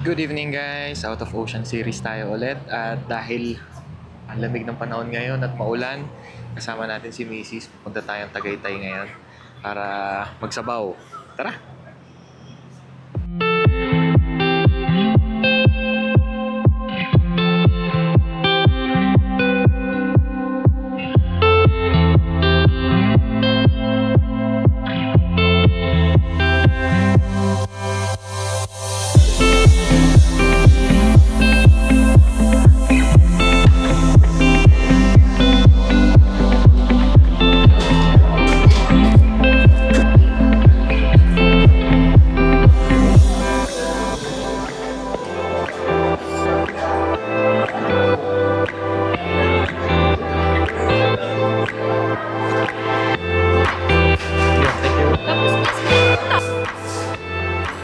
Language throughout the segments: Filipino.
Good evening guys! Out of Ocean series tayo ulit at dahil ang lamig ng panahon ngayon at maulan, kasama natin si Mrs. Pupunta tayong Tagaytay ngayon para magsabaw. Tara!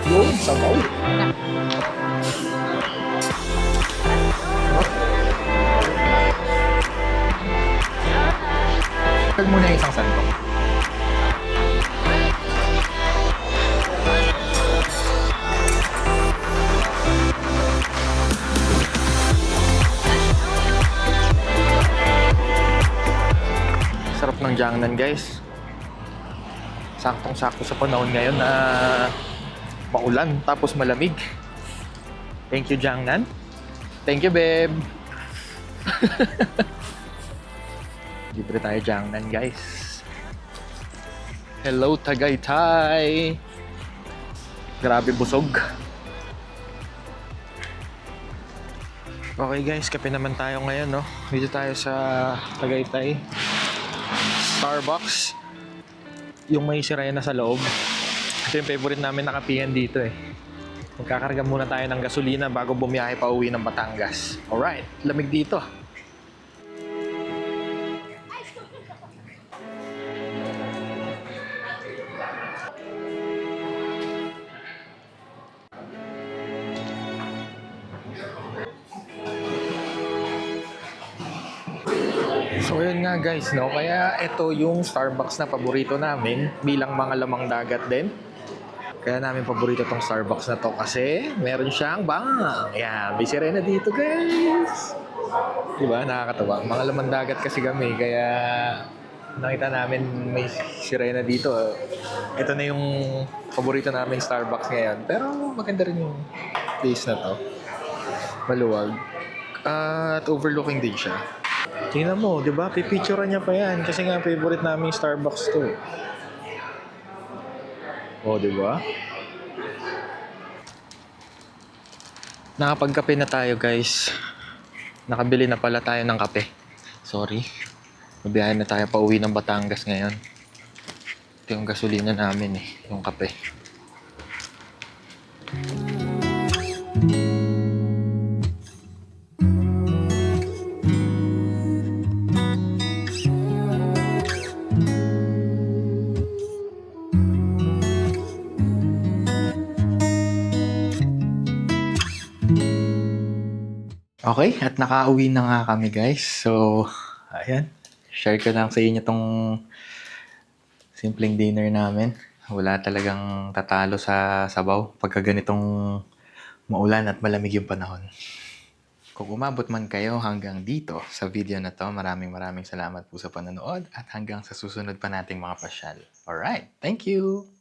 Yung sabaw! Tag muna isang sandok. Sarap ng Jiangnan guys. Saktong-sakto sa panahon ngayon na maulan tapos malamig. Thank you Jiangnan. Thank you babe. Libre tayo Jiangnan guys. Hello Tagaytay. Grabe busog. Okay guys, kape naman tayo ngayon, no? Dito tayo sa Tagaytay Starbucks. Yung may siraya na sa loob. Ito yung favorite namin na kapihan dito eh. Magkakarga muna tayo ng gasolina bago bumiyahe pa uwi ng Batangas. Alright, lamig dito. So yun nga guys, no? Kaya ito yung Starbucks na paborito namin bilang mga lamang dagat din. Kaya namin paborito tong Starbucks na to kasi meron siyang bang. Ayan, may sirena dito guys. Diba? Nakakatawa. Mga lamang dagat kasi kami kaya nakita namin may sirena dito. Ito na yung paborito namin Starbucks ngayon. Pero maganda rin yung place na to. Maluwag. At overlooking din siya. Tingnan mo, di ba? Pipicturean niya pa yan. Kasi nga, favorite namin Starbucks to. O, di ba? Nakapagkape na tayo, guys. Nakabili na pala tayo ng kape. Sorry. Mabiyahe na tayo pa uwi ng Batangas ngayon. Ito yung gasolina namin eh. Yung kape. Okay, at nakauwi na nga kami guys. So, ayan. Share ko lang sa inyo tong simpleng dinner namin. Wala talagang tatalo sa sabaw pagka ganitong maulan at malamig yung panahon. Kung umabot man kayo hanggang dito sa video na to, maraming salamat po sa panonood at hanggang sa susunod pa nating mga pasyal. Alright, thank you!